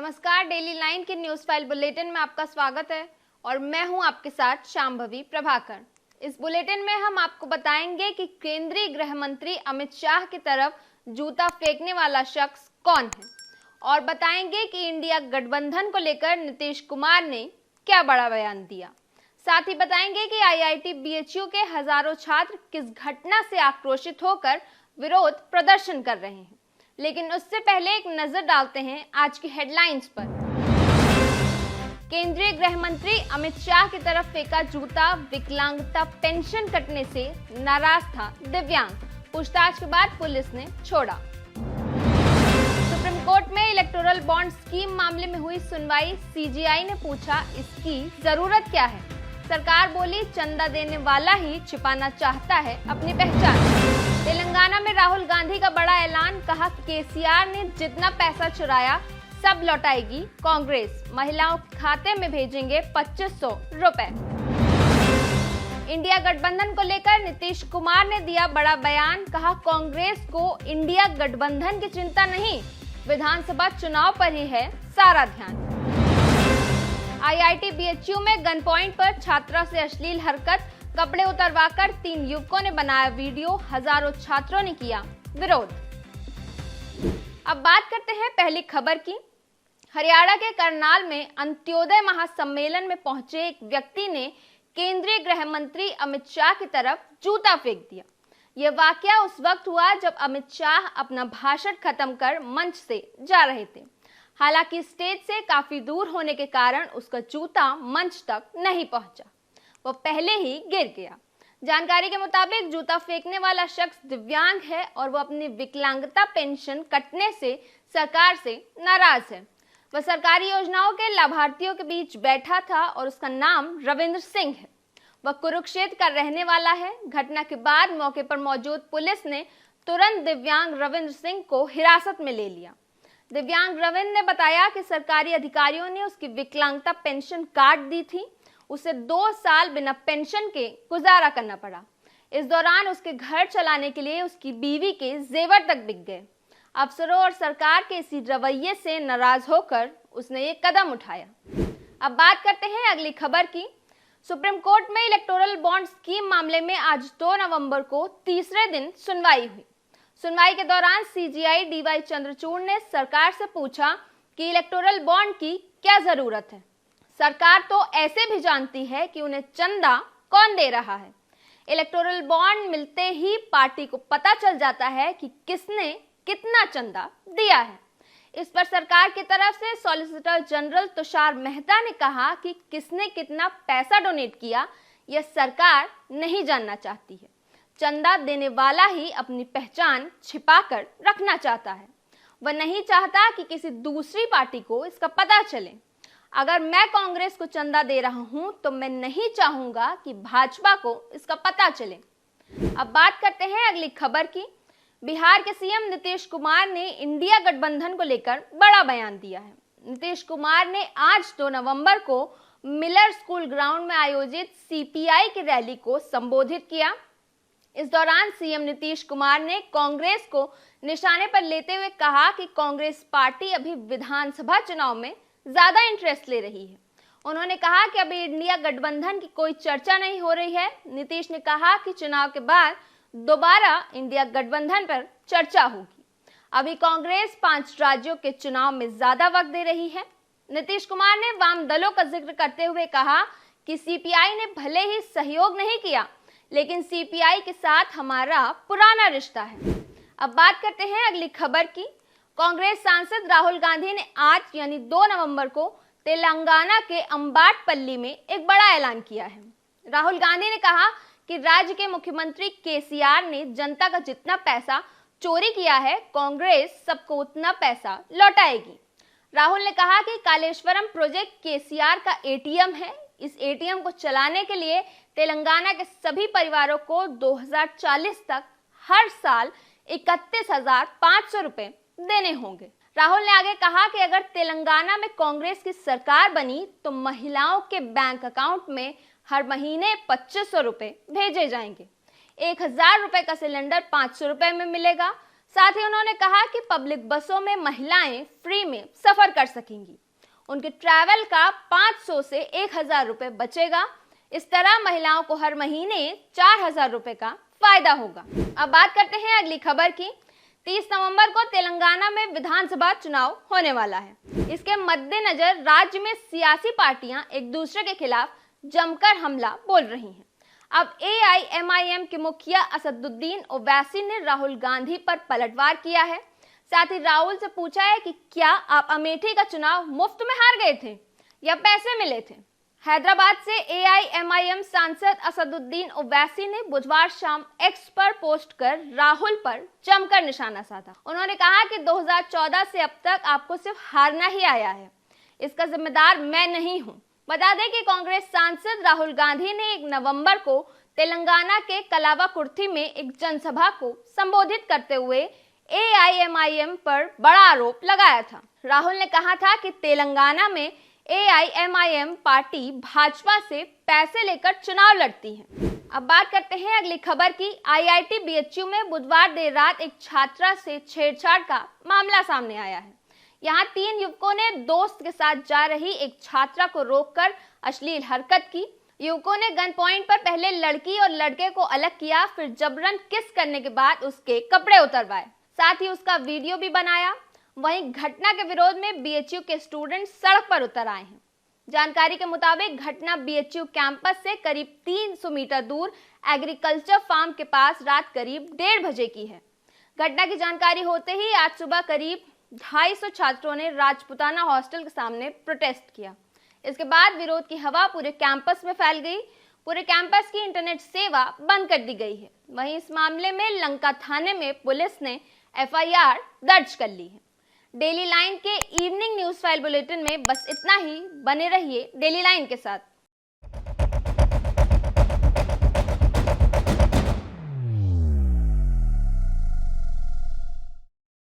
नमस्कार, daily line के news file bulletin में आपका स्वागत है और मैं हूं आपके साथ शांभवी प्रभाकर। इस बुलेटिन में हम आपको बताएंगे कि केंद्रीय गृह मंत्री अमित शाह की तरफ जूता फेंकने वाला शख्स कौन है और बताएंगे कि इंडिया गठबंधन को लेकर नीतीश कुमार ने क्या बड़ा बयान दिया। साथ ही बताएंगे कि आईआईटी बीएचयू के हजारों छात्र किस घटना से आक्रोशित होकर विरोध प्रदर्शन कर रहे हैं। लेकिन उससे पहले एक नजर डालते हैं आज की हेडलाइंस पर। केंद्रीय गृह मंत्री अमित शाह की तरफ फेंका जूता, विकलांगता पेंशन कटने से नाराज था दिव्यांग, पूछताछ के बाद पुलिस ने छोड़ा। सुप्रीम कोर्ट में इलेक्टोरल बॉन्ड स्कीम मामले में हुई सुनवाई, सीजीआई ने पूछा इसकी जरूरत क्या है। सरकार बोली चंदा देने वाला ही छिपाना चाहता है अपनी पहचान। तेलंगाना में राहुल गांधी का बड़ा ऐलान, कहा केसीआर ने जितना पैसा चुराया सब लौटाएगी कांग्रेस, महिलाओं के खाते में भेजेंगे 2500 रुपए। इंडिया गठबंधन को लेकर नीतीश कुमार ने दिया बड़ा बयान, कहा कांग्रेस को इंडिया गठबंधन की चिंता नहीं, विधानसभा चुनाव पर ही है सारा ध्यान। आईआईटी बीएचयू में गन पॉइंट पर छात्रा से अश्लील हरकत, कपड़े उतरवाकर 3 युवकों ने बनाया वीडियो, हजारों छात्रों ने किया विरोध। अब बात करते हैं पहली खबर की। हरियाणा के करनाल में अंत्योदय महासम्मेलन में पहुंचे एक व्यक्ति ने केंद्रीय गृह मंत्री अमित शाह की तरफ जूता फेंक दिया। यह वाकया उस वक्त हुआ जब अमित शाह अपना भाषण खत्म कर मंच से जा रहे थे। हालांकि स्टेज से काफी दूर होने के कारण उसका जूता मंच तक नहीं पहुंचा, वो पहले ही गिर गया। जानकारी के मुताबिक जूता फेंकने वाला शख्स दिव्यांग है और वो अपनी विकलांगता पेंशन कटने से सरकार से नाराज है। वह सरकारी योजनाओं के लाभार्थियों के बीच बैठा था और उसका नाम रविंद्र सिंह है। वह कुरुक्षेत्र का रहने वाला है। घटना के बाद मौके पर मौजूद पुलिस ने तुरंत दिव्यांग रविंद्र सिंह को हिरासत में ले लिया। दिव्यांग रविंद्र ने बताया कि सरकारी अधिकारियों ने उसकी विकलांगता पेंशन काट दी थी। उसे 2 साल बिना पेंशन के गुजारा करना पड़ा। इस दौरान उसके घर चलाने के लिए उसकी बीवी के जेवर तक बिक गए। अफसरों और सरकार के इसी रवैये से नाराज होकर उसने ये कदम उठाया। अब बात करते हैं अगली खबर की। सुप्रीम कोर्ट में इलेक्टोरल बॉन्ड स्कीम मामले में आज 2 नवंबर को तीसरे दिन सुनवाई हुई। सुनवाई के दौरान सीजीआई डीवाई चंद्रचूड़ ने सरकार से पूछा कि इलेक्टोरल बॉन्ड की क्या जरूरत है। सरकार तो ऐसे भी जानती है कि उन्हें चंदा कौन दे रहा है। इलेक्टोरल बॉन्ड मिलते ही पार्टी को पता चल जाता है कि किसने कितना चंदा दिया है। इस पर सरकार की तरफ से सॉलिसिटर जनरल तुषार मेहता ने कहा कि किसने कितना पैसा डोनेट किया यह सरकार नहीं जानना चाहती है। चंदा देने वाला ही अपनी पहचान छिपाकर रखना चाहता है। वह नहीं चाहता कि किसी दूसरी पार्टी को इसका पता चले। अगर मैं कांग्रेस को चंदा दे रहा हूं तो मैं नहीं चाहूंगा कि भाजपा को इसका पता चले। अब बात करते हैं अगली खबर की। बिहार के सीएम नीतीश कुमार ने इंडिया गठबंधन को लेकर बड़ा बयान दिया है। नीतीश कुमार ने आज 2 नवंबर को मिलर स्कूल ग्राउंड में आयोजित सीपीआई की रैली को संबोधित किया। इस दौरान सीएम नीतीश कुमार ने कांग्रेस को निशाने पर लेते हुए कहा कि कांग्रेस पार्टी अभी विधानसभा चुनाव में ज्यादा इंटरेस्ट ले रही है। उन्होंने कहा कि अभी इंडिया गठबंधन की कोई चर्चा नहीं हो रही है। नीतीश ने कहा कि चुनाव के बाद दोबारा इंडिया गठबंधन पर चर्चा होगी। अभी कांग्रेस 5 राज्यों के चुनाव में ज्यादा वक्त दे रही है। नीतीश कुमार ने वाम दलों का जिक्र करते हुए कहा कि सीपीआई ने भले ही सहयोग नहीं किया, लेकिन सीपीआई के साथ हमारा पुराना रिश्ता है। अब बात करते हैं अगली खबर की। कांग्रेस सांसद राहुल गांधी ने आज यानी 2 नवंबर को तेलंगाना के अंबाटपल्ली में एक बड़ा ऐलान किया है। राहुल गांधी ने कहा कि राज्य के मुख्यमंत्री केसीआर ने जनता का जितना पैसा चोरी किया है, कांग्रेस सबको उतना पैसा लौटाएगी। राहुल ने कहा कि कालेश्वरम प्रोजेक्ट केसीआर का एटीएम है। इस एटीएम को चलाने के लिए तेलंगाना के सभी परिवारों को 2040 तक हर साल 31,500 रुपए देने होंगे। राहुल ने आगे कहा कि अगर तेलंगाना में कांग्रेस की सरकार बनी तो महिलाओं के बैंक अकाउंट में हर महीने 2500 रुपए भेजे जाएंगे। 1000 रुपए का सिलेंडर 500 रुपए में मिलेगा। साथ ही उन्होंने कहा कि पब्लिक बसों में महिलाएं फ्री में सफर कर सकेंगी। उनके ट्रैवल का 500 से 1000 रुपए बचेगा। इस तरह महिलाओं को हर महीने 4000 रुपए का फायदा होगा। अब बात करते हैं अगली खबर की। 30 नवंबर को तेलंगाना में विधानसभा चुनाव होने वाला है। इसके मद्देनजर राज्य में सियासी पार्टियां एक दूसरे के खिलाफ जमकर हमला बोल रही हैं। अब AIMIM के मुखिया असदुद्दीन ओवैसी ने राहुल गांधी पर पलटवार किया है। साथ ही राहुल से पूछा है कि क्या आप अमेठी का चुनाव मुफ्त में हार गए थे या पैसे मिले थे। हैदराबाद से AIMIM सांसद असदुद्दीन ओवैसी ने बुधवार शाम X पर पोस्ट कर राहुल पर जमकर निशाना साधा। उन्होंने कहा कि 2014 से अब तक आपको सिर्फ हारना ही आया है, इसका जिम्मेदार मैं नहीं हूं। बता दें कि कांग्रेस सांसद राहुल गांधी ने 1 नवंबर को तेलंगाना के कलावाकुर्थी में एक जनसभा को संबोधित करते हुए AIMIM पर बड़ा आरोप लगाया था। राहुल ने कहा था कि तेलंगाना में AIMIM पार्टी भाजपा से पैसे लेकर चुनाव लड़ती है। अब बात करते हैं अगली खबर की। IIT BHU में बुधवार देर रात एक छात्रा से छेड़छाड़ का मामला सामने आया है। यहाँ 3 युवकों ने दोस्त के साथ जा रही एक छात्रा को रोककर अश्लील हरकत की। युवकों ने गन पॉइंट पर पहले लड़की और लड़के को अलग किया, फिर जबरन किस करने के बाद उसके कपड़े उतरवाए, साथ ही उसका वीडियो भी बनाया। वहीं घटना के विरोध में BHU के स्टूडेंट सड़क पर उतर आए हैं। जानकारी के मुताबिक घटना BHU कैंपस से करीब 300 मीटर दूर एग्रीकल्चर फार्म के पास रात करीब 1:30 बजे की है। घटना की जानकारी होते ही आज सुबह करीब 250 छात्रों ने राजपुताना हॉस्टल के सामने प्रोटेस्ट किया। इसके बाद विरोध की हवा पूरे कैंपस में फैल गई। पूरे कैंपस की इंटरनेट सेवा बंद कर दी गई है। वहीं इस मामले में लंका थाने में पुलिस ने FIR दर्ज कर ली है। डेली लाइन के इवनिंग न्यूज फाइल बुलेटिन में बस इतना ही। बने रहिए डेली लाइन के साथ।